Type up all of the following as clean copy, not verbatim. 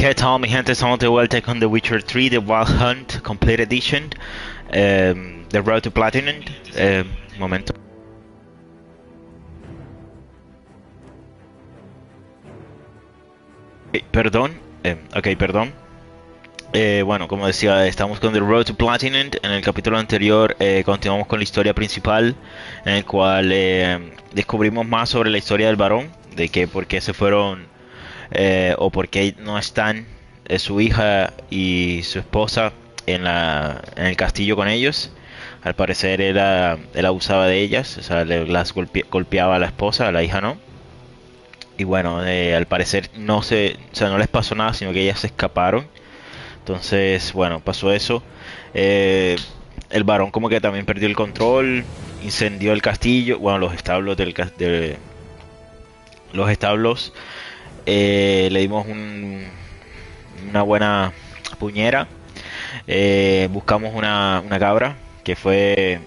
¿Qué tal, mi gente? Estamos de vuelta con The Witcher 3, The Wild Hunt Complete Edition, The Road to Platinum. Momento. Perdón. Perdón. Bueno, como decía, estamos con The Road to Platinum. En el capítulo anterior continuamos con la historia principal, en el cual descubrimos más sobre la historia del varón, de que por qué se fueron o por qué no están su hija y su esposa en el castillo con ellos. Al parecer él abusaba de ellas, o sea, golpeaba a la esposa, a la hija no. Y bueno, al parecer o sea, no les pasó nada, sino que ellas se escaparon. Entonces, bueno, pasó eso. Eh, el varón como que también perdió el control, incendió el castillo, bueno, los establos los establos. Le dimos una buena puñera. Buscamos una cabra, que fue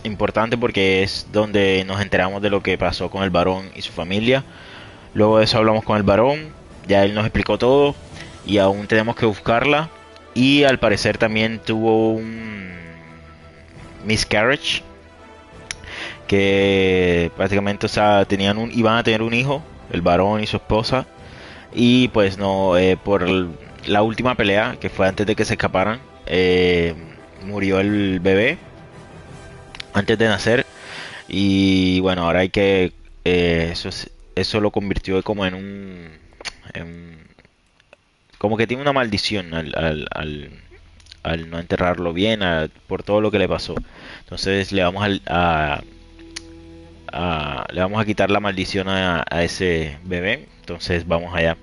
importante porque es donde nos enteramos de lo que pasó con el varón y su familia. Luego de eso hablamos con el varón, ya él nos explicó todo y aún tenemos que buscarla. Y al parecer también tuvo un miscarriage, que prácticamente, o sea, iban a tener un hijo, el varón y su esposa. Y pues no, la última pelea, que fue antes de que se escaparan, murió el bebé antes de nacer. Y bueno, ahora hay que eso lo convirtió como como que tiene una maldición al no enterrarlo bien, por todo lo que le pasó. Entonces le vamos a quitar la maldición a ese bebé. Entonces vamos allá.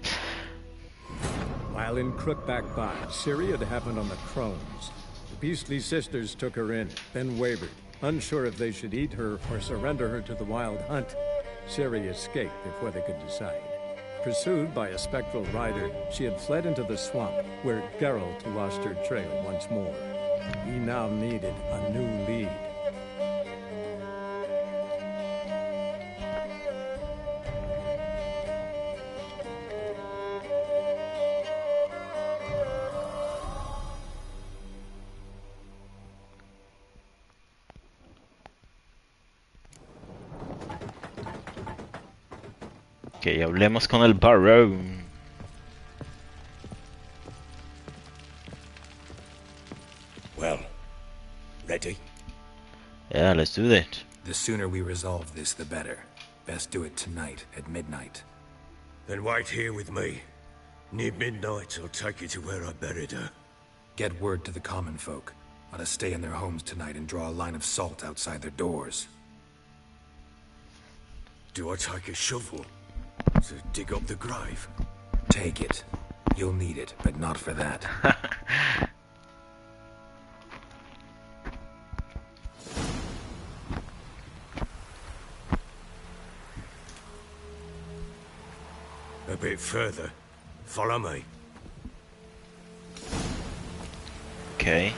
While in Crookback Bay, Ciri had happened on the Crones. The beastly sisters took her in, then wavered, unsure if they should eat her or surrender her to the Wild Hunt. Ciri escaped before they could decide. Pursued by a spectral rider, she had fled into the swamp, where Geralt lost her trail once more. He now needed a new lead. Ok, hablemos con el varón. Well, ready? Yeah, let's do that. The sooner we resolve this, the better. Best do it tonight, at midnight. Then wait here with me. Near midnight, I'll take you to where I buried her. Get word to the common folk. Let us stay in their homes tonight and draw a line of salt outside their doors. Do I take a shovel to dig up the grave? Take it. You'll need it, but not for that. A bit further. Follow me. Okay.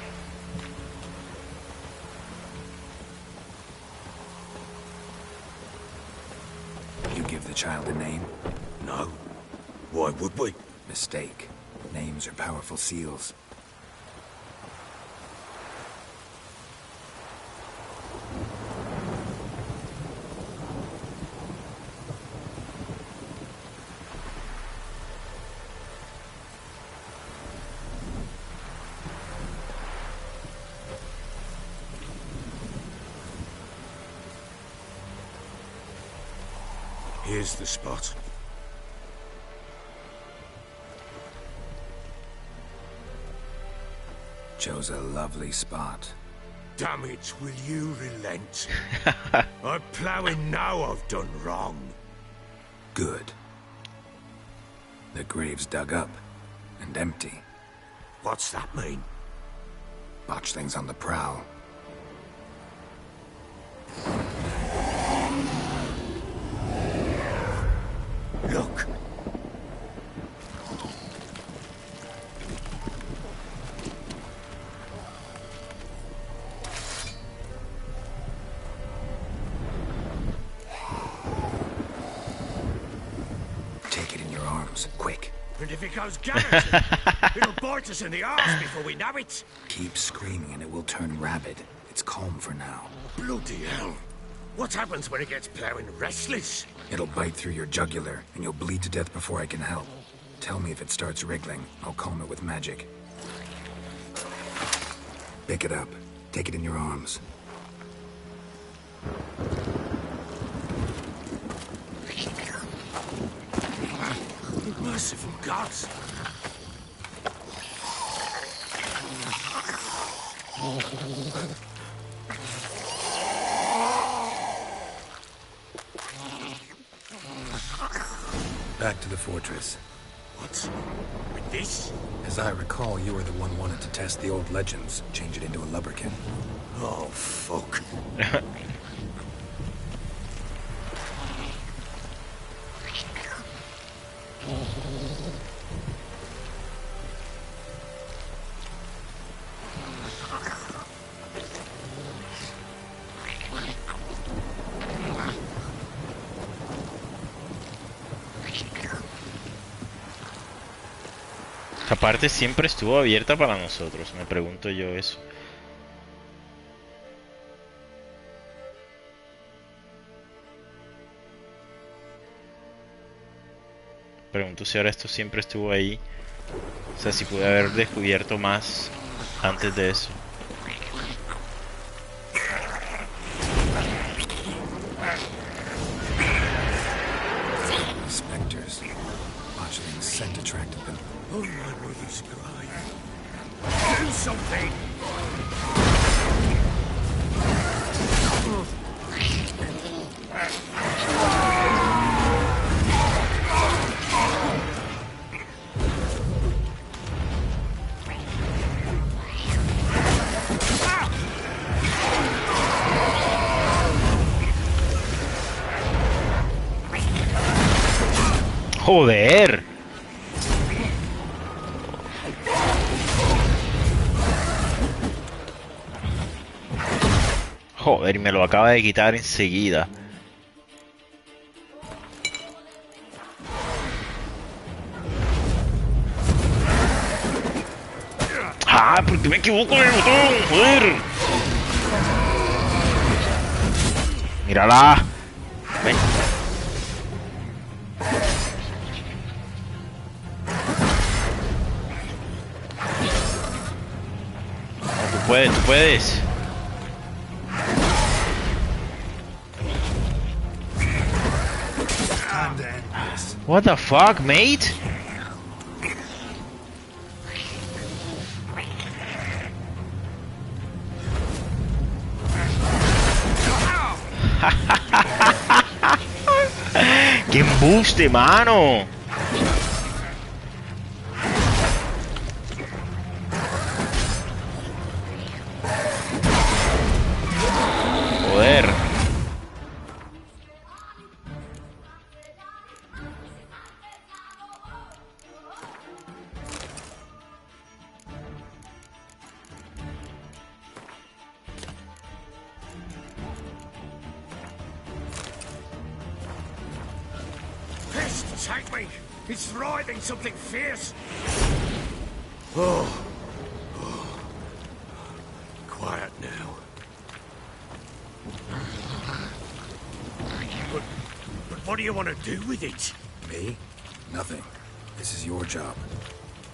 You give the child a name? No. Why would we? Mistake. Names are powerful seals. Here's the spot. Chose a lovely spot. Damn it, will you relent? I'm ploughing now I've done wrong. Good. The grave's dug up and empty. What's that mean? Botch things on the prowl. Look. Take it in your arms, quick. And if it goes garroted. It'll bite us in the arse before we know it. Keep screaming and it will turn rabid. It's calm for now. Bloody hell. What happens when it gets plowing restless? It'll bite through your jugular, and you'll bleed to death before I can help. Tell me if it starts wriggling. I'll calm it with magic. Pick it up. Take it in your arms. Merciful gods. Back to the fortress. What? With this? As I recall, you were the one wanted to test the old legends, change it into a lubricant. Oh, fuck. Esta parte siempre estuvo abierta para nosotros, me pregunto yo eso. Pregunto si ahora esto siempre estuvo ahí. O sea, si pude haber descubierto más antes de eso. Spectres. Botulin's scent attracted them. Oh, my mother's crying. Do something! ¡Joder! Joder, y me lo acaba de quitar enseguida. ¡Ah! Porque me equivoco en el botón, joder. Mírala. Ven. No, tú puedes, tú puedes. What the fuck, mate? ¡Qué embuste, mano! Joder. Take me! It's writhing something fierce! Oh. Quiet now. But what do you want to do with it? Me? Nothing. This is your job.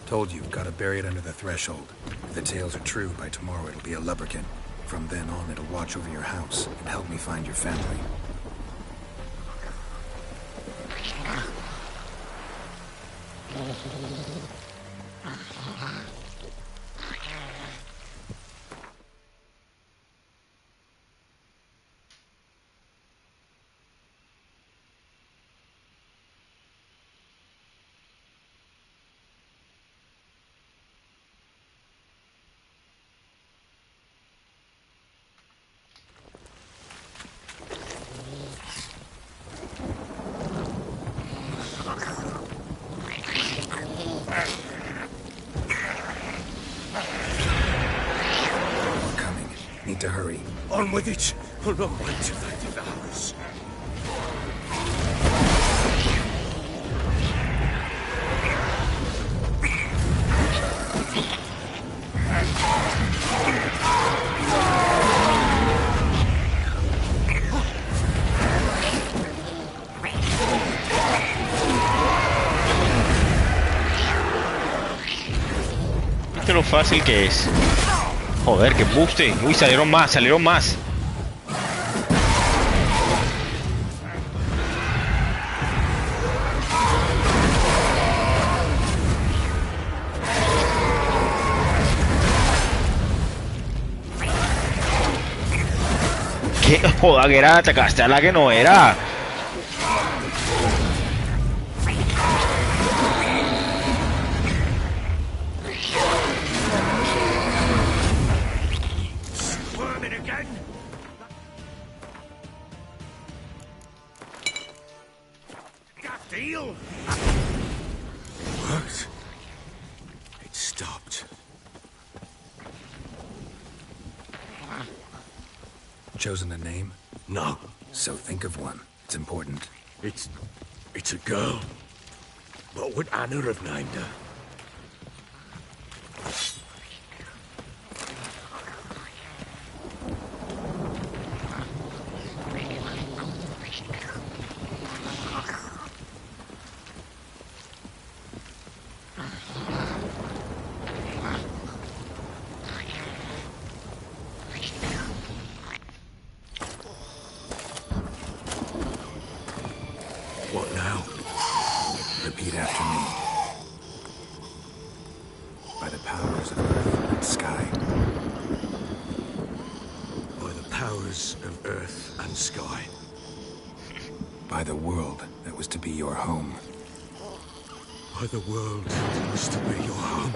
Told you, gotta bury it under the threshold. If the tales are true, by tomorrow it'll be a lubricant. From then on, it'll watch over your house and help me find your family. Need to hurry. On with it! I'll not wait till they devour us. Que lo fácil que es. Joder, que buste. Uy, salieron más, salieron más. ¿Qué? Joder, que era, atacaste a la que no era. Squirming again? That deal? Worked. It stopped. Chosen a name? No, So think of one. It's important. it's a girl. What would Anna have named her? What now? Repeat after me. By the powers of earth and sky. By the powers of earth and sky. By the world that was to be your home. By the world that was to be your home.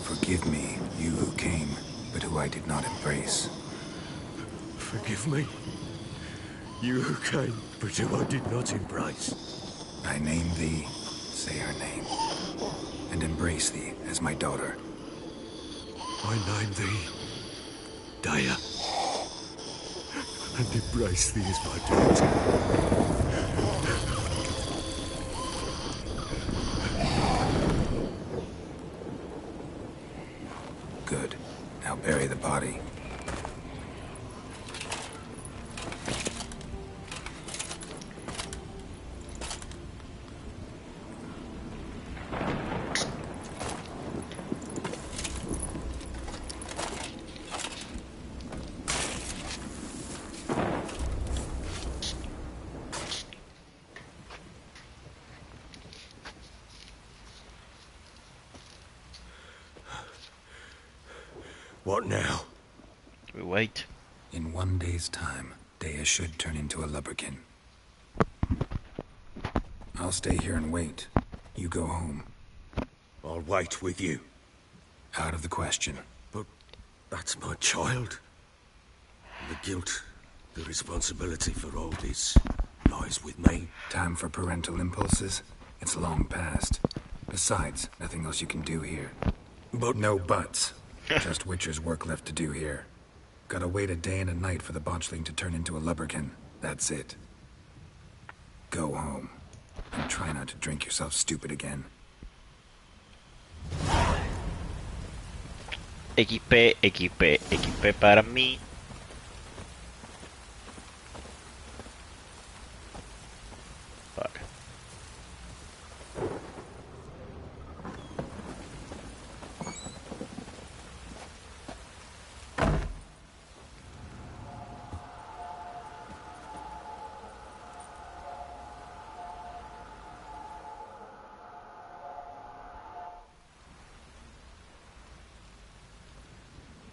Forgive me, you who came, but who I did not embrace. Forgive me. You who came, but who I did not embrace. I name thee, say her name, and embrace thee as my daughter. I name thee Daya, and embrace thee as my daughter. Good. Now bury the body. What now? We wait. In 1 day's time, Dea should turn into a lubberkin. I'll stay here and wait. You go home. I'll wait with you. Out of the question. But that's my child. The guilt, the responsibility for all this lies with me. Time for parental impulses? It's long past. Besides, nothing else you can do here. But No buts. Just Witcher's work left to do here. Gotta wait a day and a night for the botchling to turn into a lubberkin. That's it. Go home. And try not to drink yourself stupid again. XP, XP, XP para mí. Vale.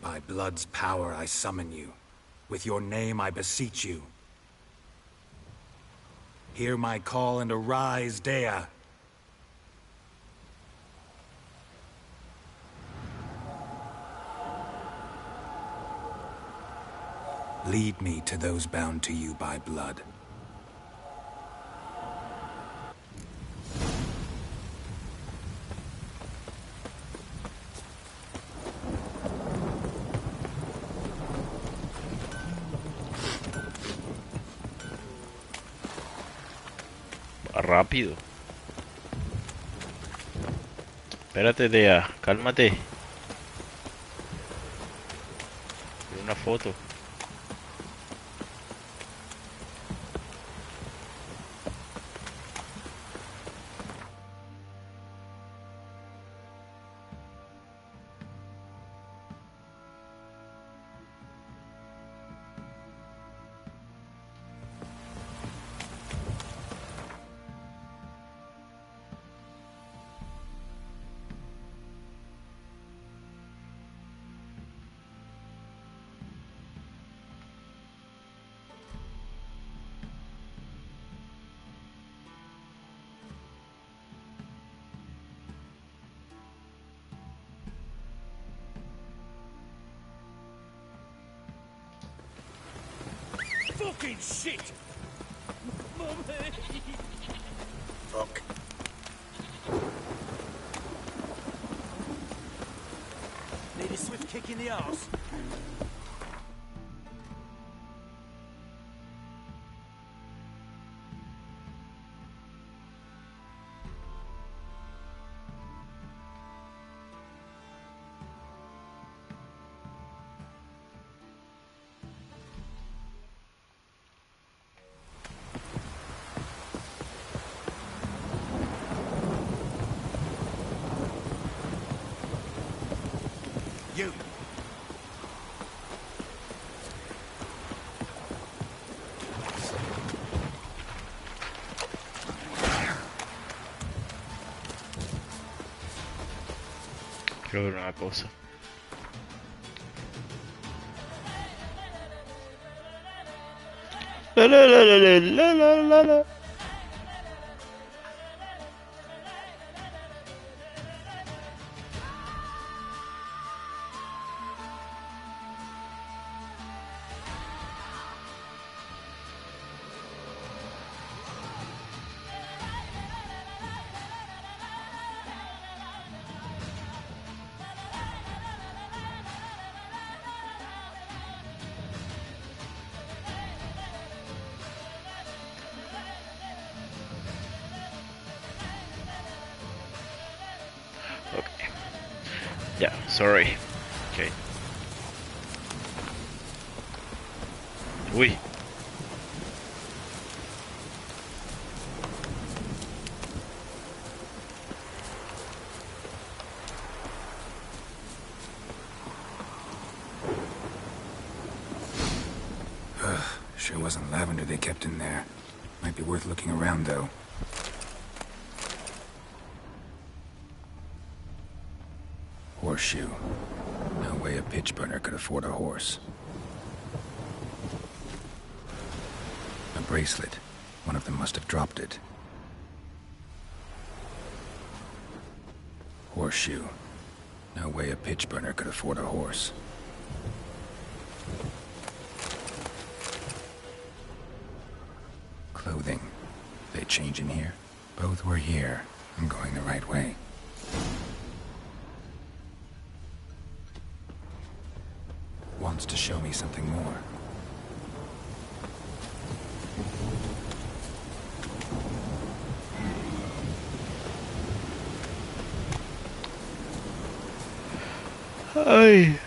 By blood's power I summon you. With your name I beseech you. Hear my call and arise, Dea. Lead me to those bound to you by blood. Va rápido. Espérate, Dea, cálmate. Quiero una foto. fucking shit! Fuck. Need a swift kick in the arse. You! Quiero ver una cosa. La la la la la la la la. Okay. Yeah, sorry. Okay. Uy. Sure wasn't lavender they kept in there. Might be worth looking around, though. Horseshoe. No way a pitch burner could afford a horse. A bracelet. One of them must have dropped it. Horseshoe. No way a pitch burner could afford a horse. Clothing. They change in here? Both were here. I'm going the right way. Wants to show me something more. Ay.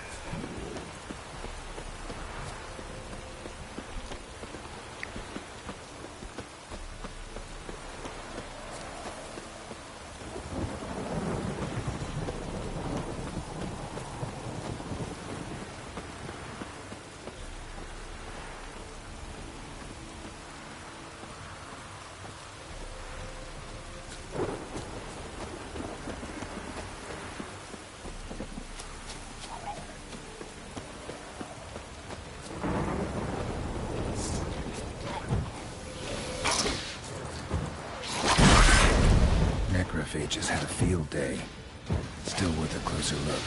Necrophages had a field day. Still worth a closer look.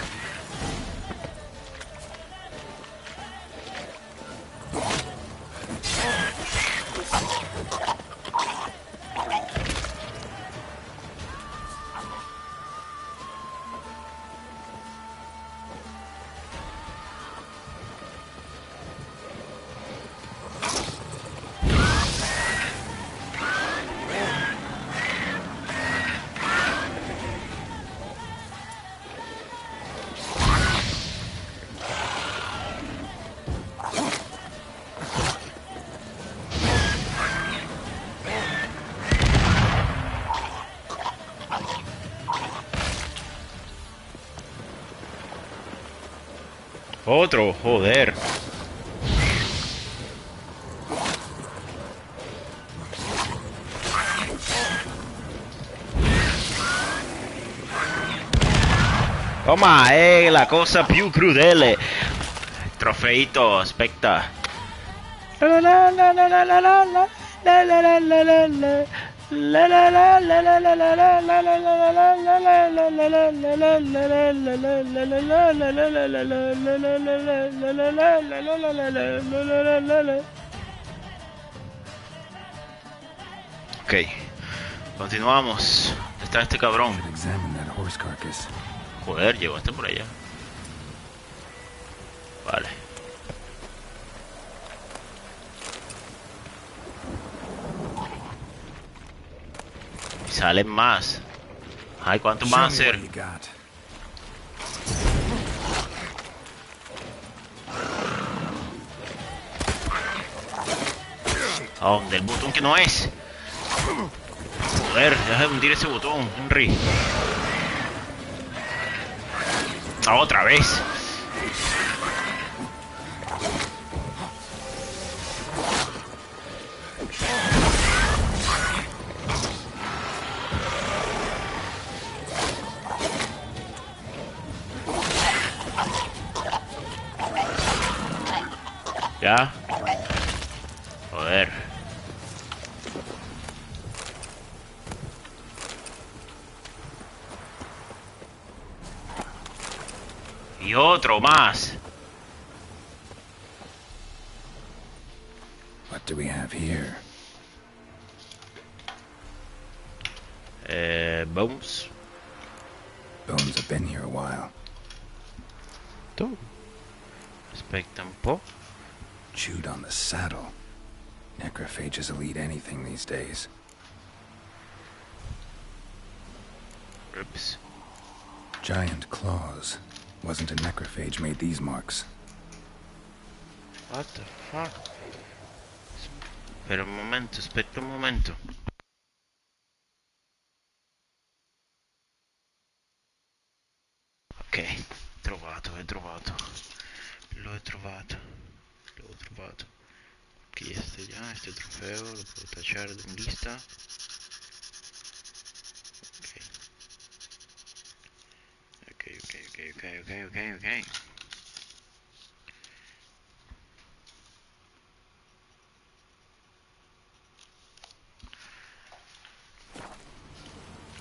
Otro, joder. Toma, la cosa più crudele. Trofeito, aspetta. La la la la la la la la la la la la la. La la la la la la la la la la la la la la la. Ok, continuamos. Está este cabrón. Should examine that horse carcass. Joder, llegó hasta por allá. Vale. Y salen más. Ay, ¿cuántos van a Show me ser? what you got. ¿A dónde? El botón que no es. Joder, deja de hundir ese botón, Henry. Ah, otra vez. Ya. Joder. Y otro más. What do we have here? Bones. Bones have been here a while. Tú. Respecta un po'. Chewed on the saddle. Necrophages will eat anything these days. Oops. Giant claws. Wasn't a necrophage made these marks. What the fuck? Espera un momento, aspetta un momento. Ok, trovato, l'ho trovato. L'ho trovato. Aquí este ya, este trofeo, lo puedo tachar de mi lista. Ok.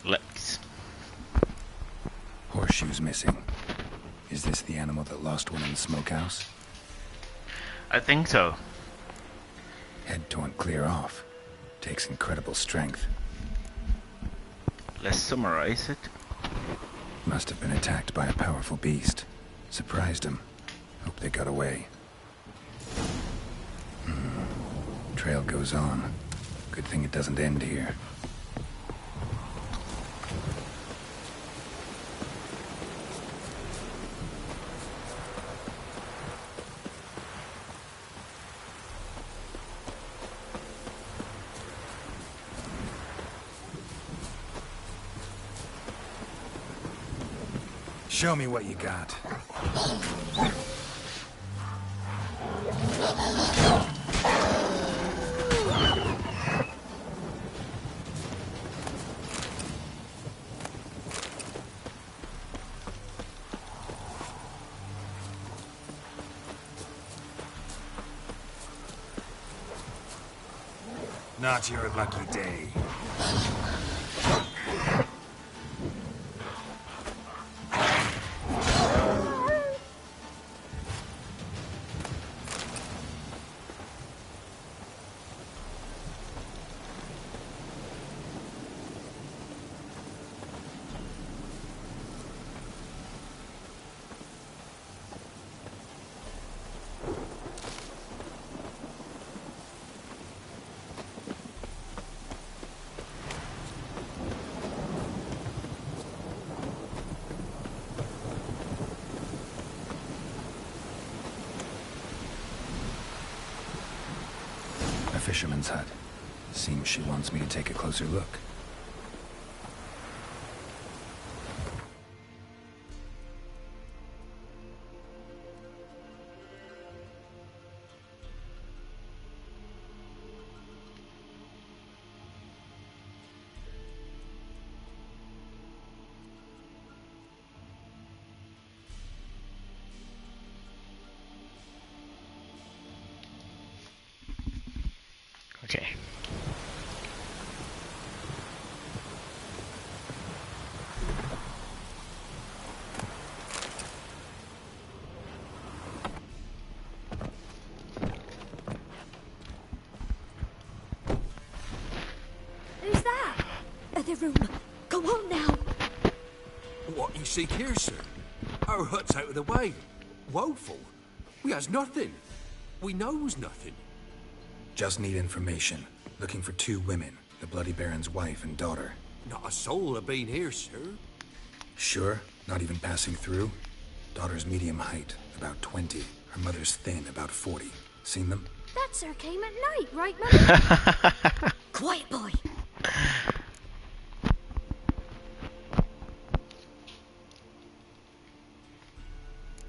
Legs. Horseshoes missing. Is this the animal that lost one in the smokehouse? I think so. Head torn clear off. Takes incredible strength. Let's summarize it. Must have been attacked by a powerful beast. Surprised him. Hope they got away. Trail goes on. Good thing it doesn't end here. Show me what you got. Not your lucky day. Fisherman's hut. Seems she wants me to take a closer look. Okay. the room. Go on now. What you seek here, sir? Our hut's out of the way. Woeful. We has nothing. We knows nothing. Just need information. Looking for 2 women, the Bloody Baron's wife and daughter. Not a soul have been here, sir. Sure? Not even passing through? Daughter's medium height, about 20. Her mother's thin, about 40. Seen them? That sir came at night, right, Mother? Quiet, boy.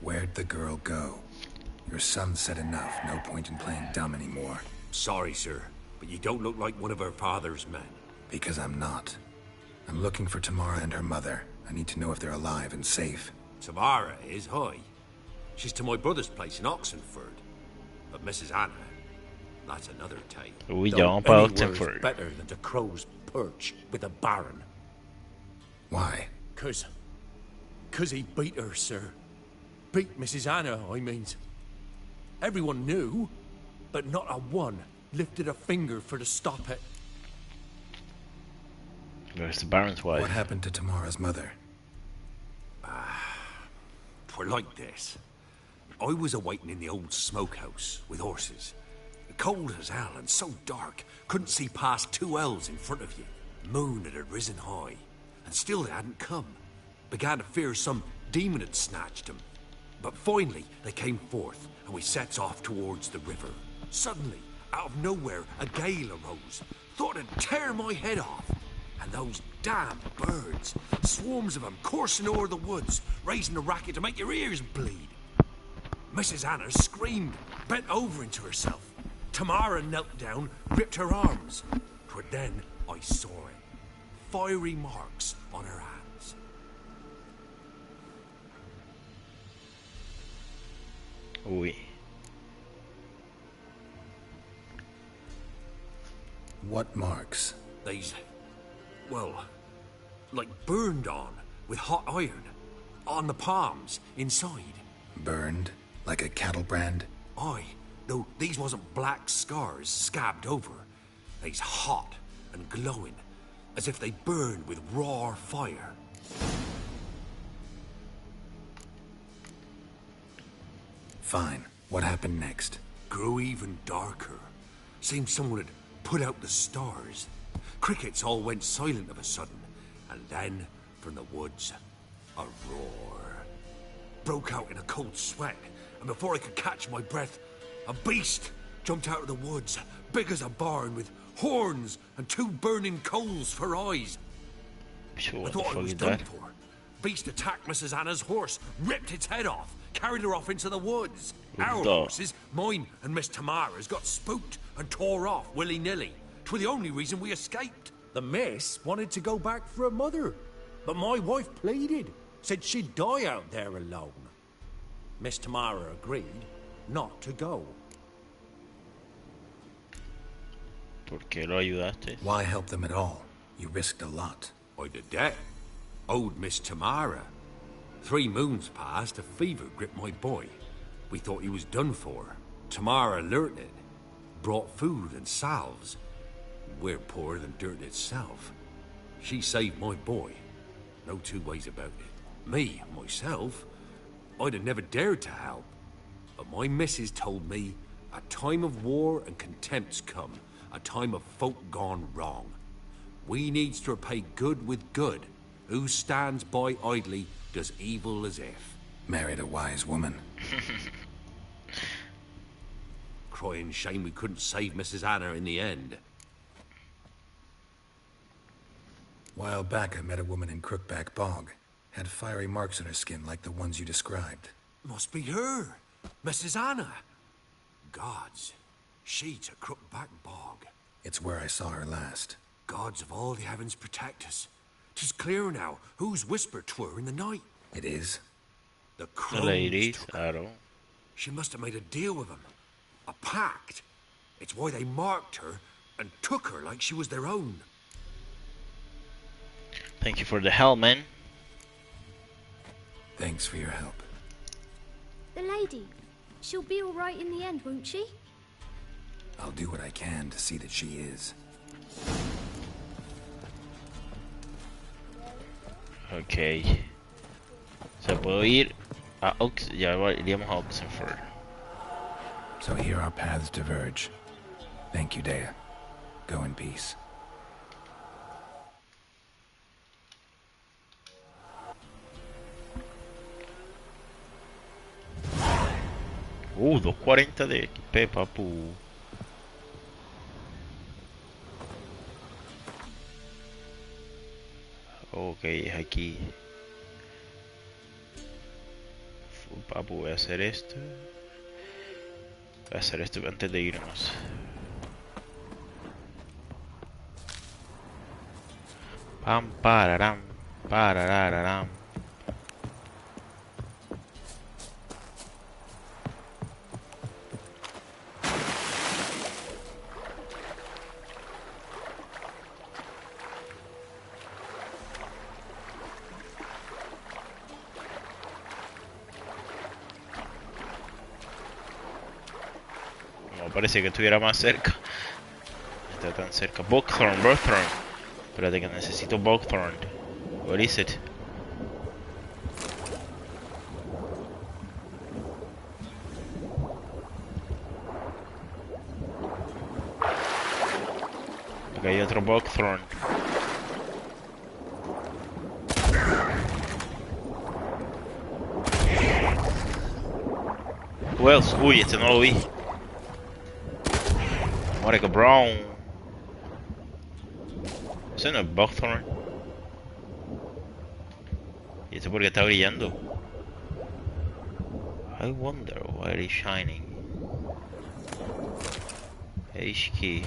Where'd the girl go? Your son said enough. No point in playing dumb anymore. Sorry, sir, but you don't look like one of her father's men. Because I'm not. I'm looking for Tamara and her mother. I need to know if they're alive and safe. Tamara is, hi. She's to my brother's place in Oxenford. But Mrs. Anna, that's another tale. Oui, Don't on parle any de words better than the crow's perch with a baron. Why? Cause he beat her, sir. Beat Mrs. Anna, I means. Everyone knew, but not a one lifted a finger for to stop it. Where's the Baron's wife? What happened to Tamara's mother? Twere like this. I was awaiting in the old smokehouse with horses. Cold as hell and so dark, couldn't see past 2 ells in front of you. Moon had risen high, and still they hadn't come. Began to fear some demon had snatched them. But finally, they came forth, and we sets off towards the river. Suddenly, out of nowhere, a gale arose. Thought it'd tear my head off. And those damn birds, swarms of them coursing over the woods, raising a racket to make your ears bleed. Mrs. Anna screamed, bent over into herself. Tamara knelt down, gripped her arms. 'Twere then I saw it. Fiery marks on her hands. Oui. What marks? These, well, like burned on with hot iron. On the palms, inside. Burned? Like a cattle brand? Aye, though these wasn't black scars scabbed over. They's hot and glowing, as if they burned with raw fire. Fine. What happened next? Grew even darker. Seemed someone had put out the stars. Crickets all went silent of a sudden, and then, from the woods, a roar. Broke out in a cold sweat, and before I could catch my breath, a beast jumped out of the woods, big as a barn, with horns and 2 burning coals for eyes. Sure, I what the thought I fuck was is done that? for. Beast attacked Mrs. Anna's horse, ripped its head off, carried her off into the woods. Our the- horses, mine and Miss Tamara's, got spooked and tore off willy-nilly. 'Twere the only reason we escaped. The miss wanted to go back for her mother, but my wife pleaded, said she'd die out there alone. Miss Tamara agreed not to go. ¿Por qué lo ayudaste? Why help them at all? You risked a lot. I did that. Owed Miss Tamara. 3 moons passed, a fever gripped my boy. We thought he was done for. Tamara learnt it. Brought food and salves. We're poorer than dirt itself. She saved my boy. No 2 ways about it. Me, myself, I'd have never dared to help. But my missus told me a time of war and contempt's come. A time of folk gone wrong. We needs to repay good with good. Who stands by idly does evil as if. Married a wise woman. Crying shame we couldn't save Mrs. Anna in the end. While back I met a woman in Crookback Bog. Had fiery marks on her skin like the ones you described. Must be her, Mrs. Anna. Gods, she to Crookback Bog. It's where I saw her last. Gods of all the heavens protect us. 'Tis clear now whose whisper 'twere in the night. It is? The The crows ladies, took her. I don't. She must have made a deal with them. A pact. It's why they marked her and took her like she was their own. Thank you for the help, man. Thanks for your help. The lady. She'll be all right in the end, won't she? I'll do what I can to see that she is. Ok. O sea, puedo ir a ya iríamos a Oxenford. So here our paths diverge. Thank you, Dea. Go in peace. 240 de XP, papu. Ok, es aquí. Papu, voy a hacer esto. Voy a hacer esto antes de irnos. Pam, pararam, parararam. No parece que estuviera más cerca. No está tan cerca. Buckthorn, Buckthorn. Espérate que necesito Buckthorn. Where is it? Acá hay otro Buckthorn. Who else? Uy, este no lo vi. Monica Brown. Ese no es Buckthorn. ¿Y este por qué está brillando? I wonder why it is shining. H-key.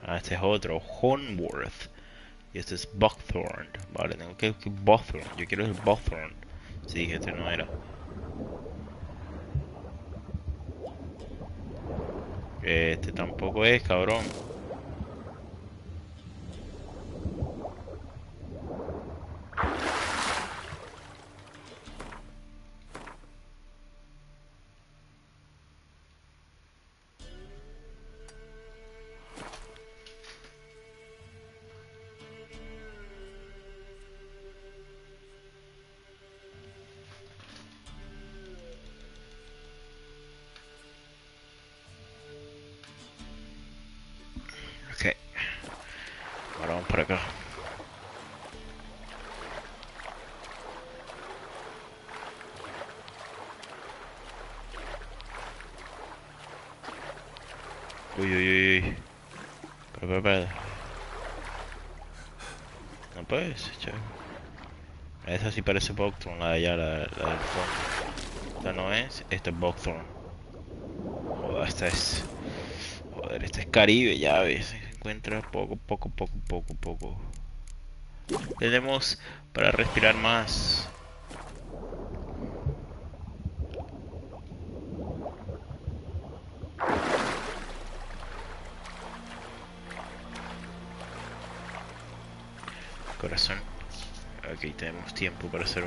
Ah, este es otro, Hornworth. Y este es Buckthorn. Vale, tengo que Buckthorn. Yo quiero el Buckthorn. Si dije este no era. Este tampoco es, cabrón. Ok. Ahora vamos por acá. Uy, uy, uy, uy. Espera. No puedes, chaval. Esa sí parece Buckthorn, la de allá, la del fondo. Esta no es, esta es Buckthorn. Joder, esta es... Joder, esta es Caribe, ya ves. Se encuentra poco. Tenemos para respirar más. Corazón. Ok, tenemos tiempo para hacer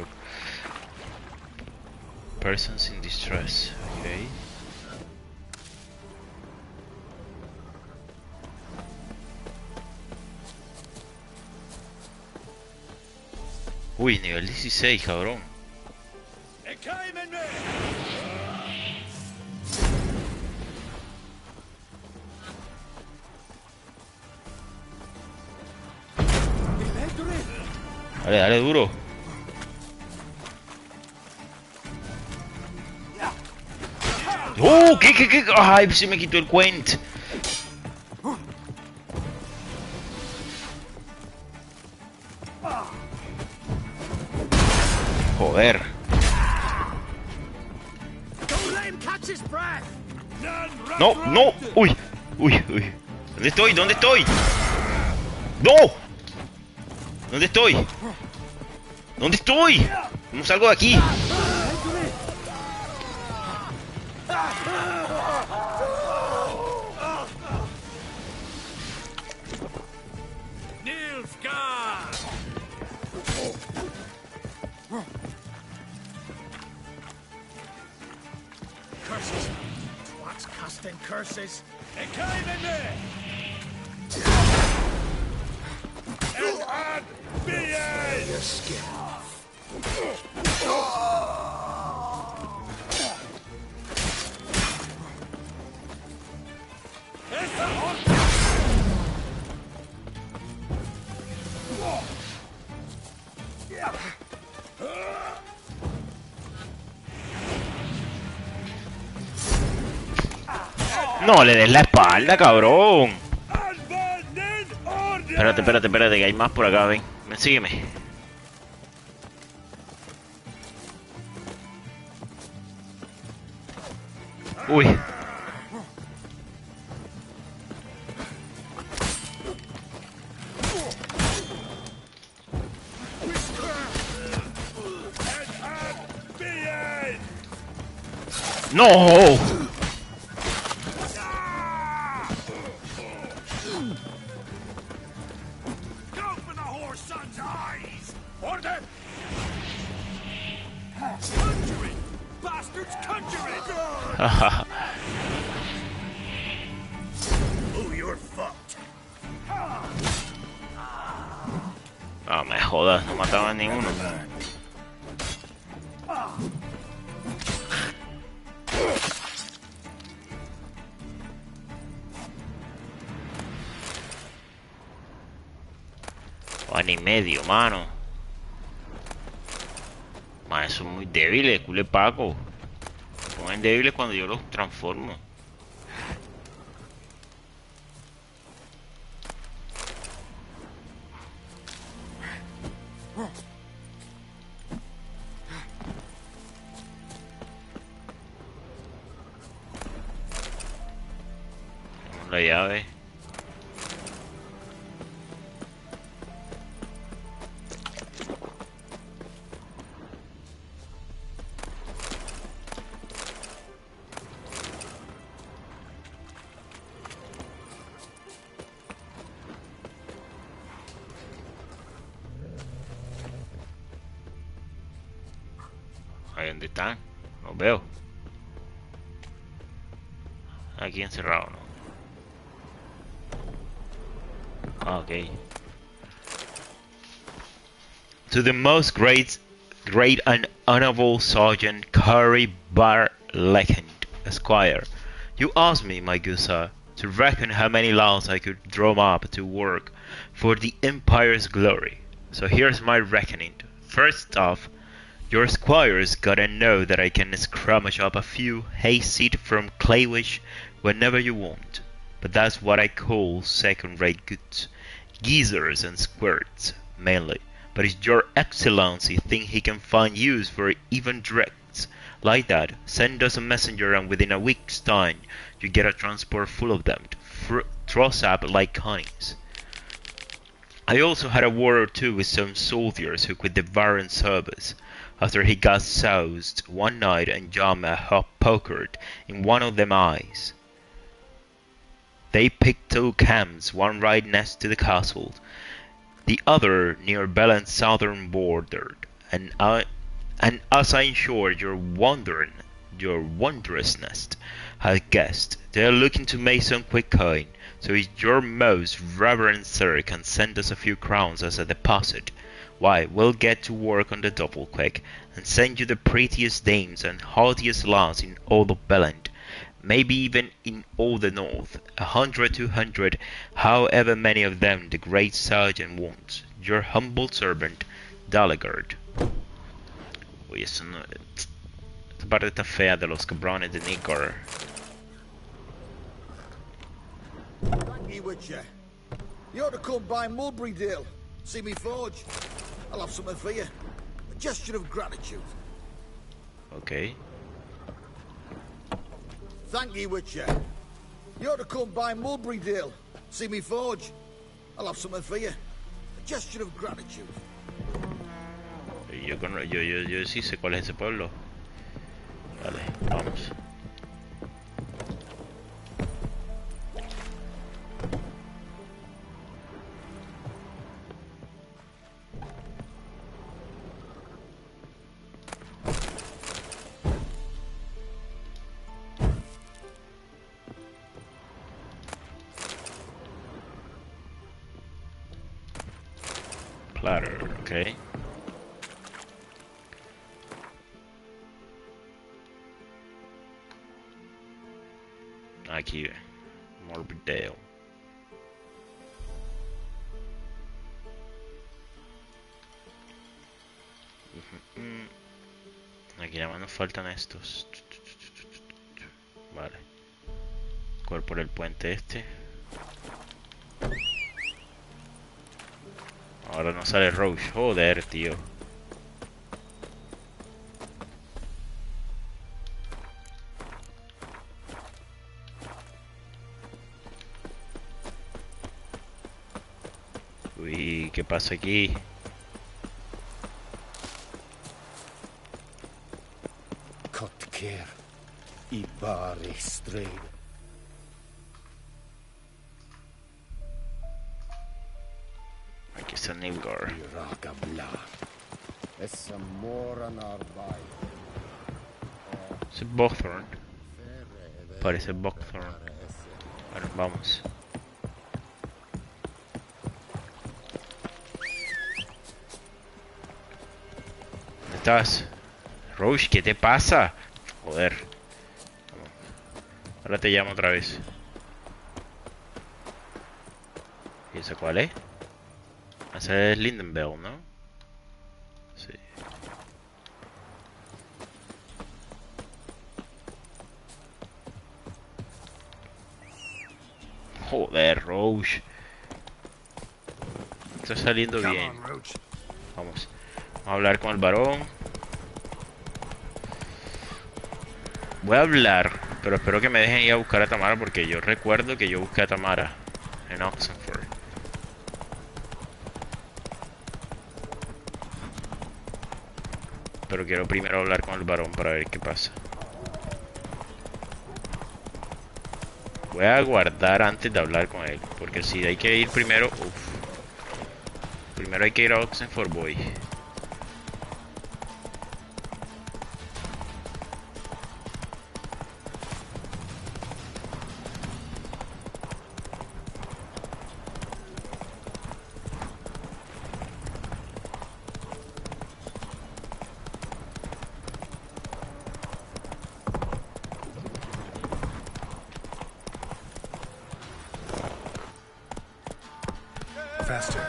persons in distress. Ok. Uy, nivel 16, cabrón. Dale, dale duro. ¡Oh! ¿Qué? ¡Ay! Se me quitó el cuent. Joder. No. Uy. ¿Dónde estoy? ¡No! ¿Dónde estoy? ¿Cómo salgo de aquí? What's casting curses? It came in there! And be Your skin. No le des la espalda, cabrón. Espérate, espérate, espérate, que hay más por acá, ven. Ven, sígueme. Uy. No. No me jodas, no mataba a ninguno. Van y medio, mano. Man, son muy débiles, cule Paco. Se ponen débiles cuando yo los transformo. Tenemos la llave. Ahí donde están, los veo. Aquí encerrado, ¿no? Ah, ok. To the most great and honorable Sergeant Curry Bar Legend, Esquire, you asked me, my good sir, to reckon how many laws I could drum up to work for the Empire's glory. So here's my reckoning. First off, your squires gotta know that I can scrummage up a few hayseed from Claywish whenever you want. But that's what I call second-rate goods. Geezers and squirts, mainly. But if your excellency think he can find use for even directs like that, send us a messenger and within a week's time you get a transport full of them to truss up like conies. I also had a word or two with some soldiers who quit the Baron's service after he got soused one night and jammed a hot poker in one of them eyes. They picked two camps, one right next to the castle, the other near Belen's southern border, and as I'm sure your wondrousness has guessed, they are looking to make some quick coin. So if your most reverend sir can send us a few crowns as a deposit, why, we'll get to work on the double quick, and send you the prettiest dames and haughtiest lads in all of Belland, maybe even in all the north, 100, 200, however many of them the great sergeant wants. Your humble servant, Dalagard. Uy, eso no... Esta parte está fea de los cabrones de Nickor. Thank you, Witcher. You ought to come by Mulberrydale. See me forge. I'll have something for you. A gesture of gratitude. Okay. Thank you, Witcher. You ought to come by Mulberrydale. See me forge. I'll have something for you. A gesture of gratitude. Yo sí sé cuál es ese pueblo. Vale, vamos. ladder, ok. Aquí, Morbid Dale. Aquí nada más nos faltan estos. Vale. Correr por el puente este. Ahora no sale Roche. Joder, tío. Uy, ¿qué pasa aquí? Kotker. Ibari Strid. Aquí está Nilgar. Iraka Bla. Essa moran arbai. Es Buckthorn. Parece Buckthorn. Bueno, vamos. ¿Dónde estás? Roche, ¿qué te pasa? Joder. Ahora te llamo otra vez. ¿Y ese cuál es? Ese es Lindenbell, ¿no? Sí. Joder, Roche. Está saliendo bien. Vamos. Vamos a hablar con el varón. Voy a hablar, pero espero que me dejen ir a buscar a Tamara porque yo recuerdo que yo busqué a Tamara en Oxenford. Pero quiero primero hablar con el varón para ver qué pasa. Voy a aguardar antes de hablar con él, porque si hay que ir primero... Primero hay que ir a Oxenford, voy. Faster.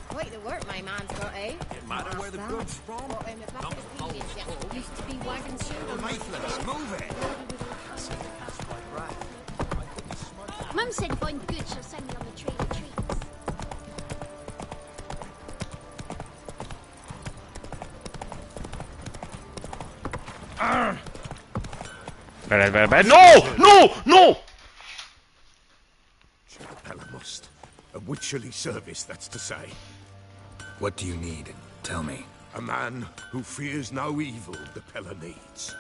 Quite the work my man's got, eh? It matter where the goods from? What, in the back of the previous ship used to be wagon shoe. Faithless, move it! Mum said if I'm good, she'll send me on the train of treats. Espera. ¡No! ¡No! ¡No! Must. A witcherly service, that's to say. What do you need? Tell me. A man who fears no evil the Pella needs.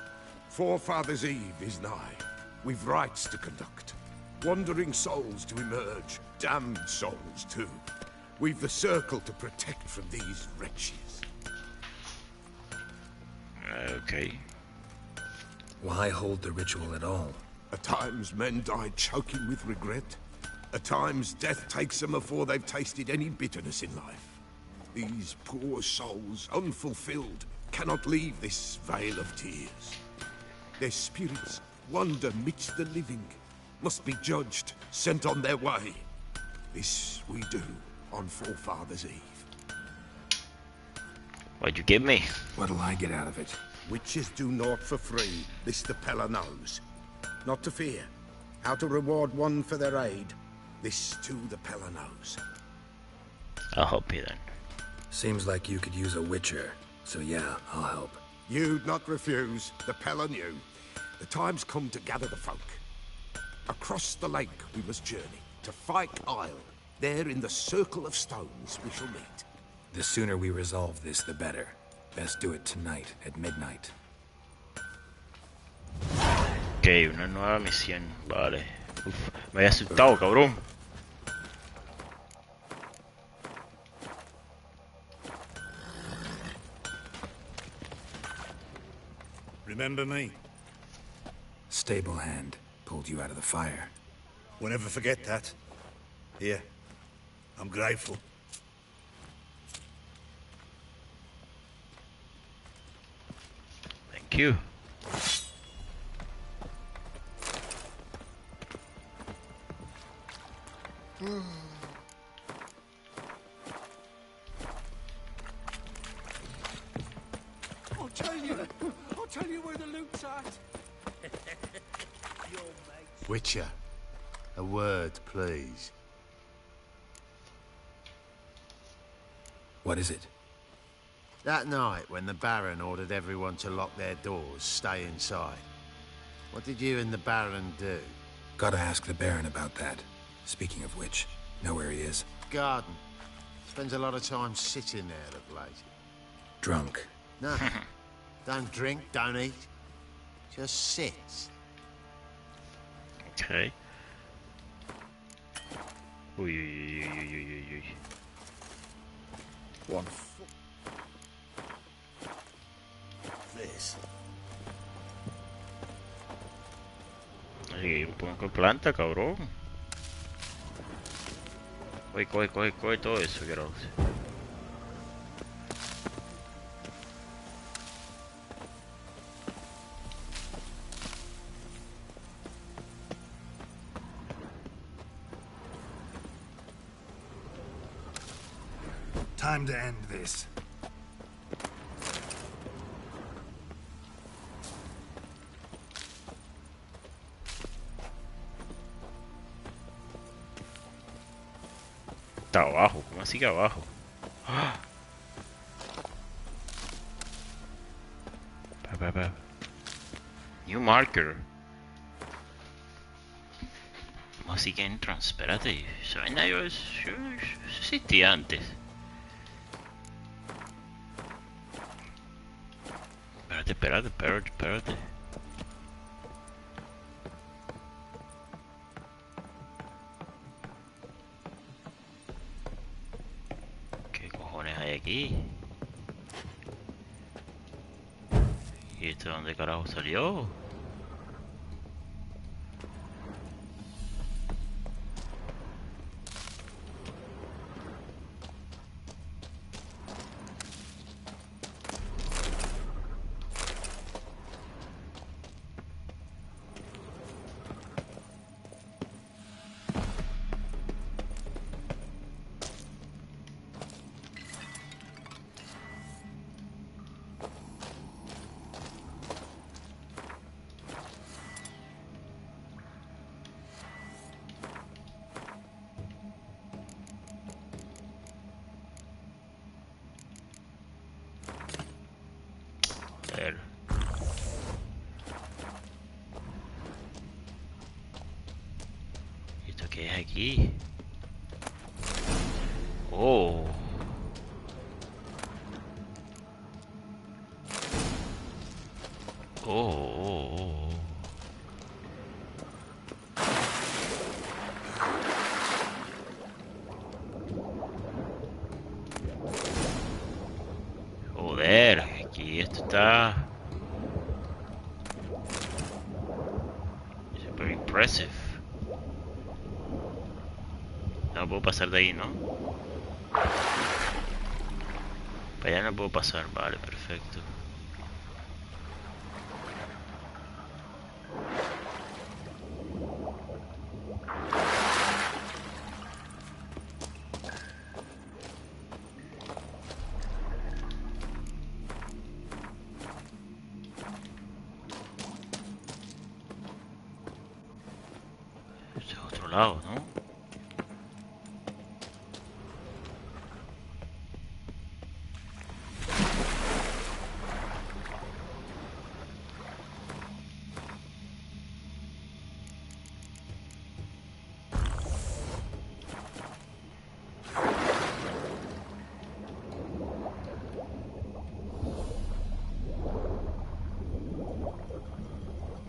Forefathers' Eve is nigh. We've rites to conduct. Wandering souls to emerge. Damned souls, too. We've the circle to protect from these wretches. Okay. Why hold the ritual at all? At times men die choking with regret. At times death takes them before they've tasted any bitterness in life. These poor souls, unfulfilled, cannot leave this vale of tears. Their spirits wander midst the living, must be judged, sent on their way. This we do on Forefathers' Eve. What'd you give me? What'll I get out of it? Witches do naught for free, this the Pella knows. Not to fear. How to reward one for their aid, this too the Pella knows. I'll help you then. Seems like you could use a witcher, so yeah, I'll help. You'd not refuse, the Pella knew. The time's come to gather the folk. Across the lake we must journey, to Fyke Isle. There in the circle of stones we shall meet. The sooner we resolve this, the better. Best do it tonight, at midnight. Ok, una nueva misión. Vale. Uf, me había asustado, cabrón. Remember me? Stable hand pulled you out of the fire. We'll never forget that. Here. I'm grateful. Thank you. I'll tell you where the loot's at. Witcher, a word, please. What is it? That night when the Baron ordered everyone to lock their doors, stay inside. What did you and the Baron do? Gotta ask the Baron about that. Speaking of which, know where he is? Garden. Spends a lot of time sitting there of late. Drunk. No. Don't drink, don't eat. Just sits. Okay. Uy. One foot. This. Ay, un poco de planta, cabrón. Coge todo eso, quiero decir. Time to end this. Está abajo, ¿cómo así que abajo? ¡Ah! New marker. ¿Cómo así que entran? Espérate, esa vaina eso existía antes. Espérate. ¿Qué cojones hay aquí? ¿Y esto dónde carajo salió? ¿Esto qué es aquí? Oh. Oh. Joder, aquí esto está super impressive. No puedo pasar de ahí, ¿no? Para allá no puedo pasar, vale, perfecto. Este es otro lado, ¿no?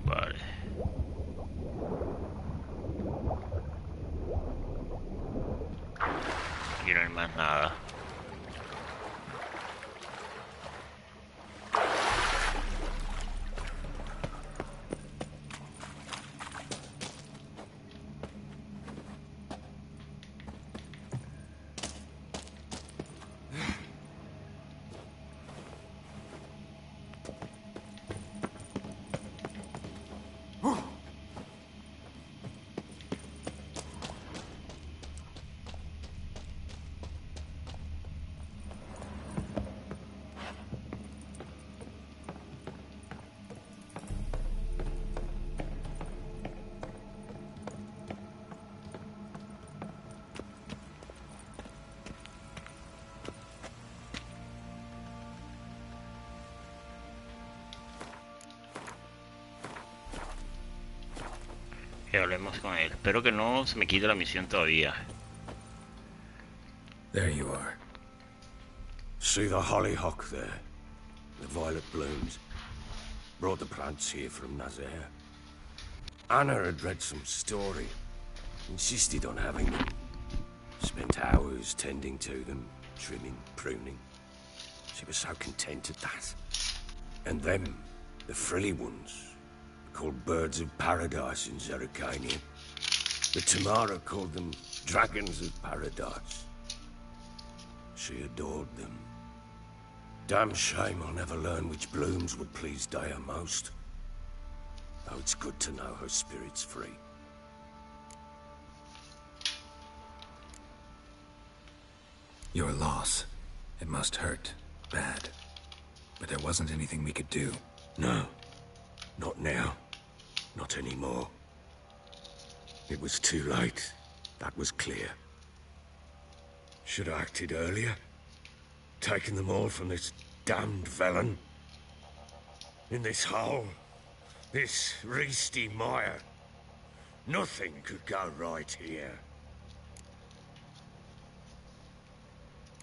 Vale. Aquí no hay más nada. Que hablemos con él. Espero que no se me quite la misión todavía. There you are. See the hollyhock there? The violet blooms. Brought the plants here from Nazaire. Anna had read some story. Insisted on having them. Spent hours tending to them, trimming, pruning. She was so content at that. And them, the frilly ones, called birds of paradise in Zerrikania. The Tamara called them dragons of paradise. She adored them. Damn shame I'll never learn which blooms would please Daya most. Though it's good to know her spirit's free. Your loss. It must hurt. Bad. But there wasn't anything we could do. No. Not now. Not anymore. It was too late. That was clear. Should have acted earlier. Taken them all from this damned felon. In this hole. This reesty mire. Nothing could go right here.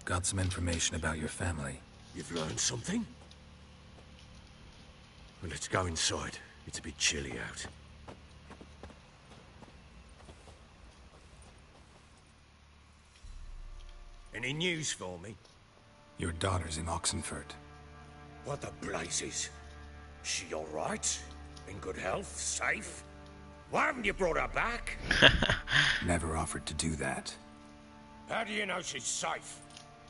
Got some information about your family. You've learned something? Well, let's go inside. It's a bit chilly out. Any news for me? Your daughter's in Oxenfurt. What the blazes? She all right? In good health? Safe? Why haven't you brought her back? Never offered to do that. How do you know she's safe?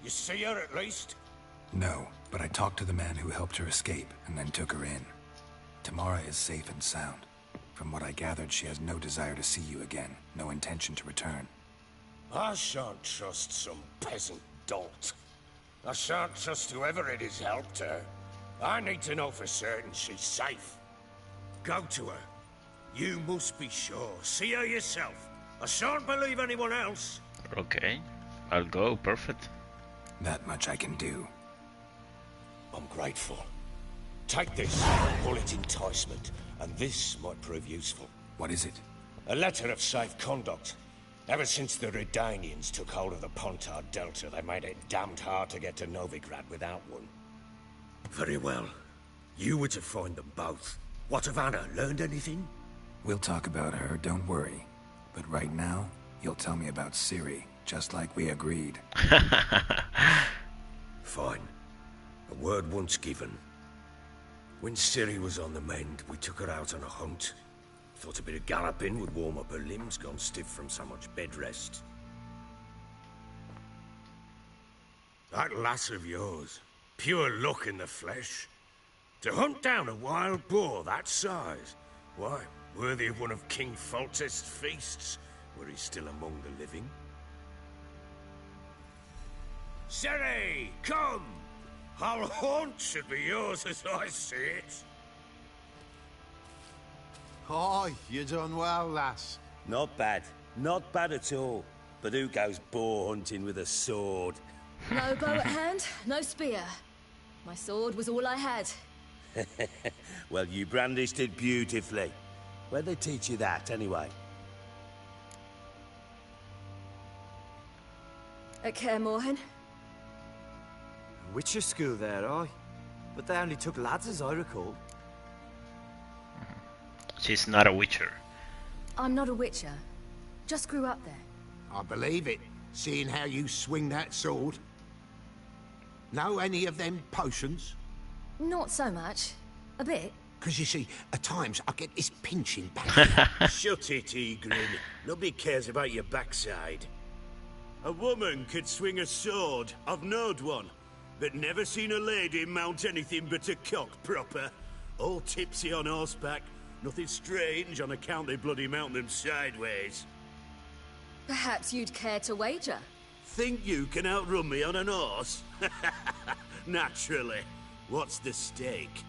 You see her at least? No, but I talked to the man who helped her escape and then took her in. Tamara is safe and sound. From what I gathered, she has no desire to see you again, no intention to return. I shan't trust some peasant dolt. I shan't trust whoever it is helped her. I need to know for certain she's safe. Go to her. You must be sure. See her yourself. I shan't believe anyone else. Okay, I'll go. Perfect. That much I can do. I'm grateful. Take this. Call it enticement. And this might prove useful. What is it? A letter of safe conduct. Ever since the Redanians took hold of the Pontar Delta, they made it damned hard to get to Novigrad without one. Very well. You were to find them both. What of Anna? Learned anything? We'll talk about her, don't worry. But right now, you'll tell me about Ciri, just like we agreed. Fine. A word once given. When Ciri was on the mend, we took her out on a hunt. Thought a bit of galloping would warm up her limbs, gone stiff from so much bed rest. That lass of yours, pure luck in the flesh. To hunt down a wild boar that size, why, worthy of one of King Foltest's feasts, were he still among the living. Ciri, come! Our haunt should be yours as I see it. Oh, you done well, lass. Not bad. Not bad at all. But who goes boar hunting with a sword? No bow at hand, no spear. My sword was all I had. Well, you brandished it beautifully. Where'd they teach you that, anyway? At Kaer Morhen. Witcher school there, aye. But they only took lads, as I recall. She's not a witcher. I'm not a witcher. Just grew up there. I believe it, seeing how you swing that sword. Know any of them potions? Not so much. A bit. Because you see, at times I get this pinching back. Shut it, Egrin. Nobody cares about your backside. A woman could swing a sword. I've knowed one. But never seen a lady mount anything but a cock proper. All tipsy on horseback. Nothing strange on account they bloody mount them sideways. Perhaps you'd care to wager? Think you can outrun me on an horse? Naturally. What's the stake?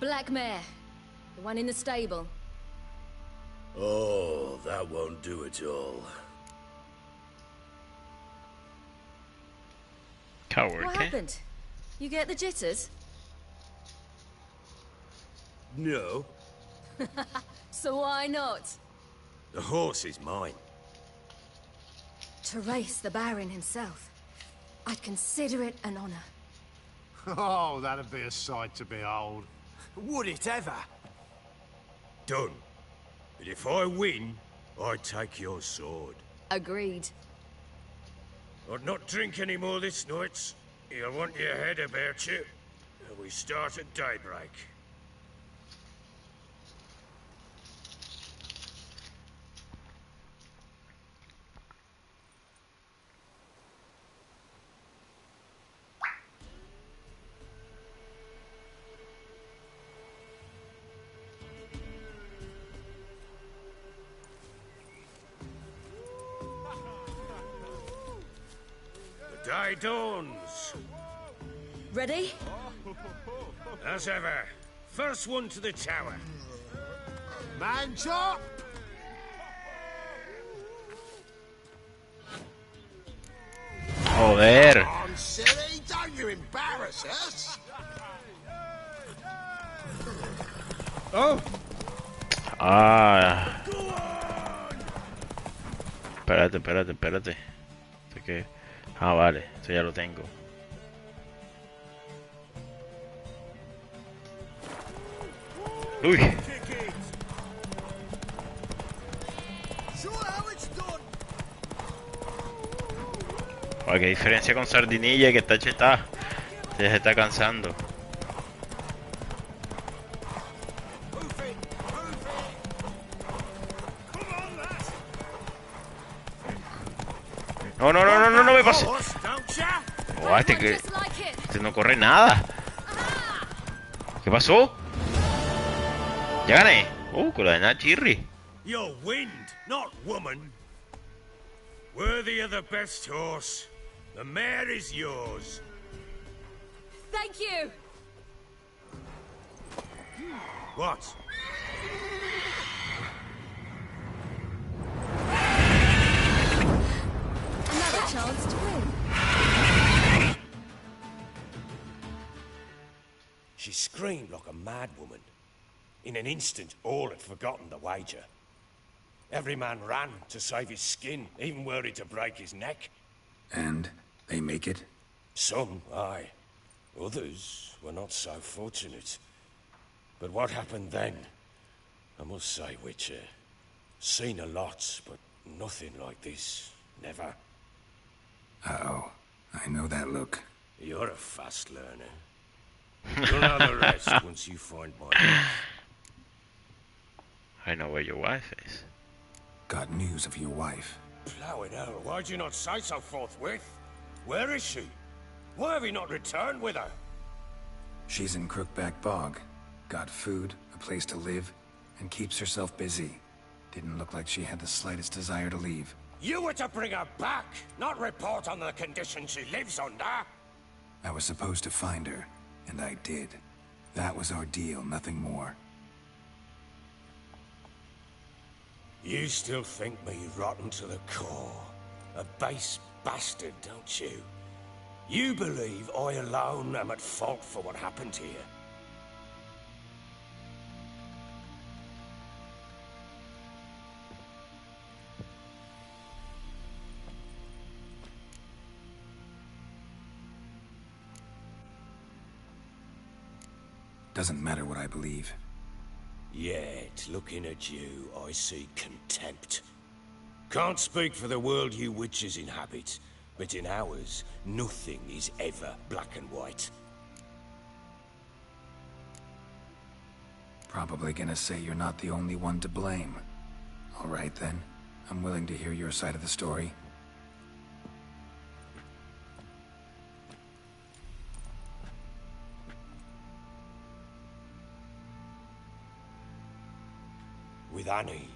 Black mare. The one in the stable. Oh, that won't do at all. Coward, What happened? You get the jitters? No. So why not? The horse is mine. To race the Baron himself, I'd consider it an honor. Oh, that'd be a sight to behold. Would it ever? Done. But if I win, I take your sword. Agreed. I'd not drink any more this night. You'll want your head about you. And we start at daybreak. The day dawns. Ready? As ever. First one to the tower. Man chop! Joder. Come on, silly, don't you embarrass us. Oh, Ah. Espérate. Esto que... Ah, vale. Esto ya lo tengo. Uy. Sure how it's done. Oye, qué diferencia con Sardinilla que está chetada. Se está cansando. No me pases. Oh, este no corre nada. ¿Qué pasó? Ya gané. Con la de Nachirri. You're wind, not woman. Worthy of the best horse. The mare is yours. Thank you! What? Another chance to win. She screamed like a mad woman. In an instant, all had forgotten the wager. Every man ran to save his skin, even worried to break his neck. And they make it? Some, aye. Others were not so fortunate. But what happened then? I must say, Witcher, seen a lot, but nothing like this. Never. Uh-oh. I know that look. You're a fast learner. You'll know the rest once you find my wife. I know where your wife is. Got news of your wife. Plowing hell, why'd you not say so forthwith? Where is she? Why have you not returned with her? She's in Crookback Bog. Got food, a place to live, and keeps herself busy. Didn't look like she had the slightest desire to leave. You were to bring her back, not report on the conditions she lives under. I was supposed to find her, and I did. That was our deal, nothing more. You still think me rotten to the core. A base bastard, don't you? You believe I alone am at fault for what happened here. Doesn't matter what I believe. Yet, looking at you, I see contempt. Can't speak for the world you witches inhabit, but in ours, nothing is ever black and white. Probably gonna say you're not the only one to blame. All right then. I'm willing to hear your side of the story. With Annie,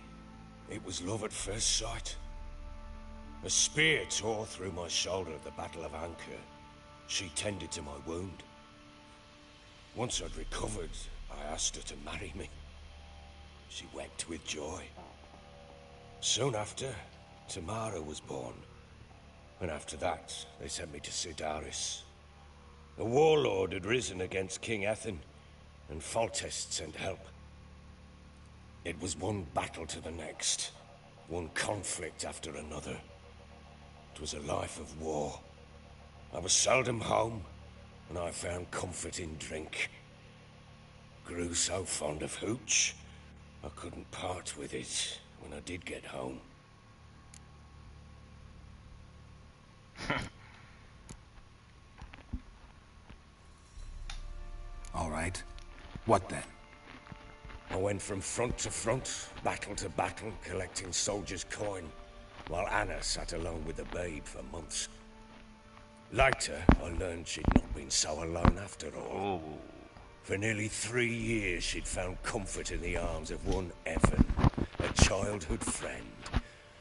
it was love at first sight. A spear tore through my shoulder at the Battle of Anchor. She tended to my wound. Once I'd recovered, I asked her to marry me. She wept with joy. Soon after, Tamara was born. And after that, they sent me to Sidaris. A warlord had risen against King Ethan, and Foltest sent help. It was one battle to the next. One conflict after another. It was a life of war. I was seldom home, and I found comfort in drink. Grew so fond of hooch, I couldn't part with it when I did get home. All right. What then? I went from front to front, battle to battle, collecting soldiers' coin, while Anna sat alone with the babe for months. Later, I learned she'd not been so alone after all. For nearly 3 years, she'd found comfort in the arms of one Evan, a childhood friend,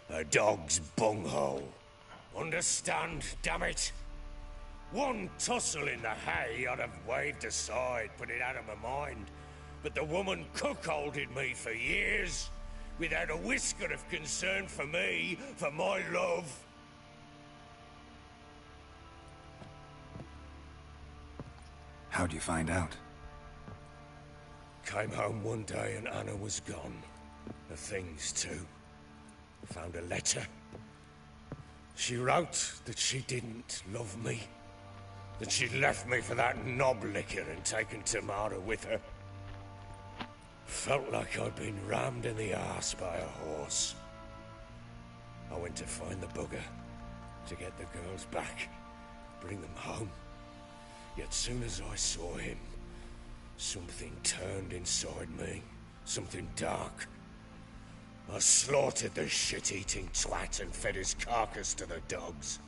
a dog's bunghole. Understand, damn it? One tussle in the hay I'd have waved aside, put it out of my mind. But the woman cuckolded me for years, without a whisker of concern for me, for my love. How'd you find out? Came home one day and Anna was gone. The things too. Found a letter. She wrote that she didn't love me. That she'd left me for that knob licker and taken Tamara with her. Felt like I'd been rammed in the arse by a horse. I went to find the bugger, to get the girls back, bring them home. Yet soon as I saw him, something turned inside me, something dark. I slaughtered the shit-eating twat and fed his carcass to the dogs.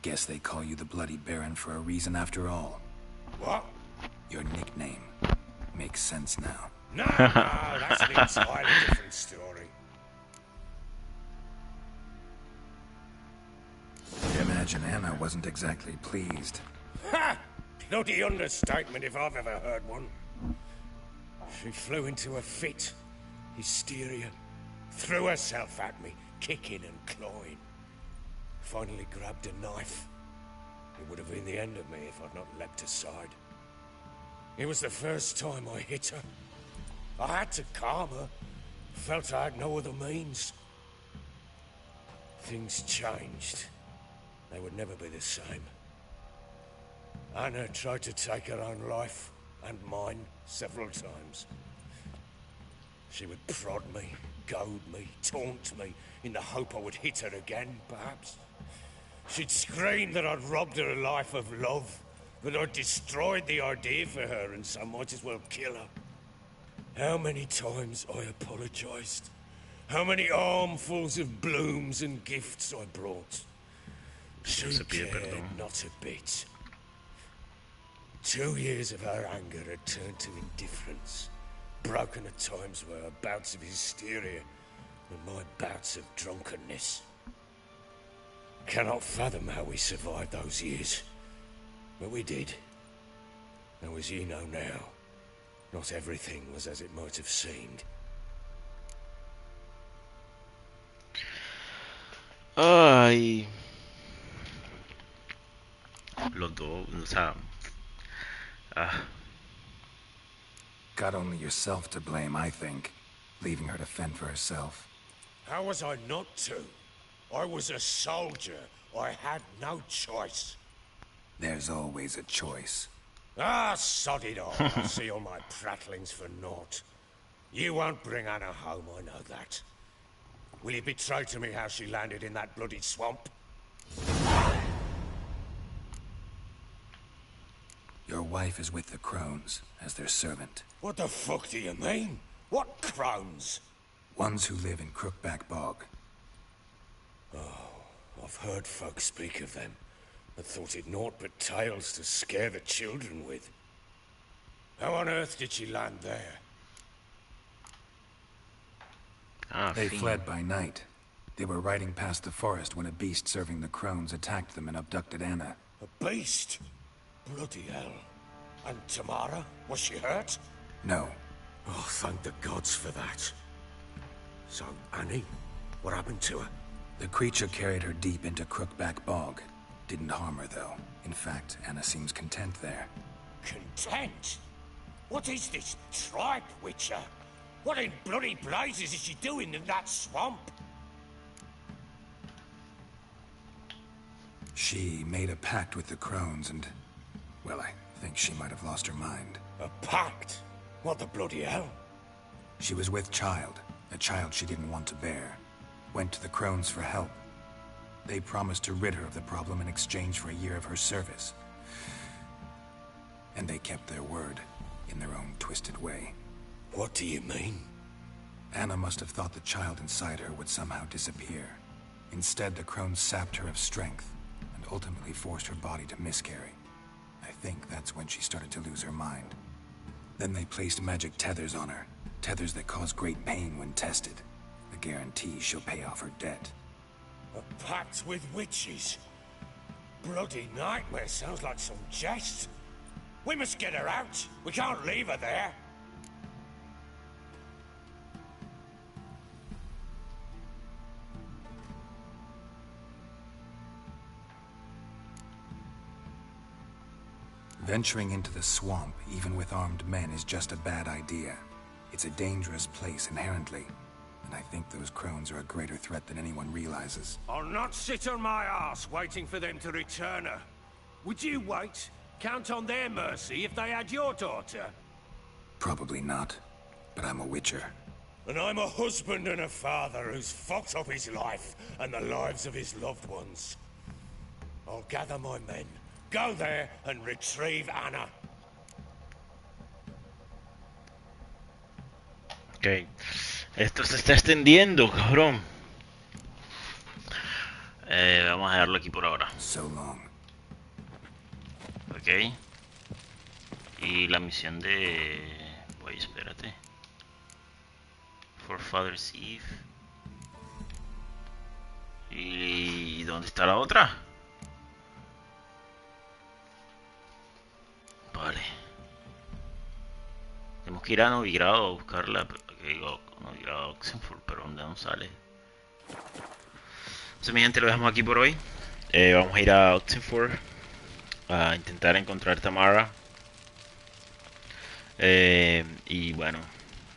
Guess they call you the Bloody Baron for a reason after all. What? Your nickname makes sense now. No, that's an entirely different story. Imagine Anna wasn't exactly pleased. Ha! Bloody understatement if I've ever heard one. She flew into a fit, hysteria, threw herself at me, kicking and clawing. Finally grabbed a knife. It would have been the end of me if I'd not leapt aside. It was the first time I hit her. I had to calm her. Felt I had no other means. Things changed. They would never be the same. Anna tried to take her own life, and mine, several times. She would prod me, goad me, taunt me, in the hope I would hit her again, perhaps. She'd scream that I'd robbed her a life of love, that I'd destroyed the idea for her, and so might as well kill her. How many times I apologized. How many armfuls of blooms and gifts I brought. She cared not a bit. 2 years of her anger had turned to indifference, broken at times by her bouts of hysteria and my bouts of drunkenness. Cannot fathom how we survived those years, but we did. Though as you know now, not everything was as it might have seemed. Ay. Los dos, o sea. Got only yourself to blame, I think. Leaving her to fend for herself. How was I not to? I was a soldier. I had no choice. There's always a choice. Ah, sod it all. I see all my prattlings for naught. You won't bring Anna home, I know that. Will you betray to me how she landed in that bloody swamp? Your wife is with the crones, as their servant. What the fuck do you mean? What crones? Ones who live in Crookback Bog. Oh, I've heard folk speak of them, but thought it naught but tales to scare the children with. How on earth did she land there? They fled by night. They were riding past the forest when a beast serving the crones attacked them and abducted Anna. A beast? Bloody hell. And Tamara? Was she hurt? No. Oh, thank the gods for that. So, Annie? What happened to her? The creature carried her deep into Crookback Bog. Didn't harm her, though. In fact, Anna seems content there. Content? What is this tripe, Witcher? What in bloody blazes is she doing in that swamp? She made a pact with the crones and... well, I think she might have lost her mind. A pact? What the bloody hell? She was with child, a child she didn't want to bear. Went to the crones for help. They promised to rid her of the problem in exchange for a year of her service. And they kept their word, in their own twisted way. What do you mean? Anna must have thought the child inside her would somehow disappear. Instead, the crones sapped her of strength, and ultimately forced her body to miscarry. I think that's when she started to lose her mind. Then they placed magic tethers on her, tethers that cause great pain when tested. A guarantee she'll pay off her debt. A pact with witches? Bloody nightmare, sounds like some jest. We must get her out. We can't leave her there. Venturing into the swamp, even with armed men, is just a bad idea. It's a dangerous place inherently, and I think those crones are a greater threat than anyone realizes. I'll not sit on my ass waiting for them to return her. Would you wait? Count on their mercy if they had your daughter? Probably not, but I'm a witcher. And I'm a husband and a father who's fucked up his life and the lives of his loved ones. I'll gather my men, go there and retrieve Anna. Ok. Esto se está extendiendo, cabrón. Vamos a dejarlo aquí por ahora. So long. Ok. Y la misión de... Oye, espérate. For Father's Eve. ¿Y dónde está la otra? Vale. Tenemos que ir a Novigrado a buscarla. Digo, Novigrado a Oxenford, pero ¿dónde no sale? Entonces, mi gente, lo dejamos aquí por hoy. Vamos a ir a Oxenford a intentar encontrar Tamara. Y bueno,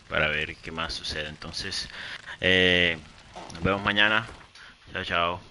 para ver qué más sucede. Entonces, nos vemos mañana. Chao, chao.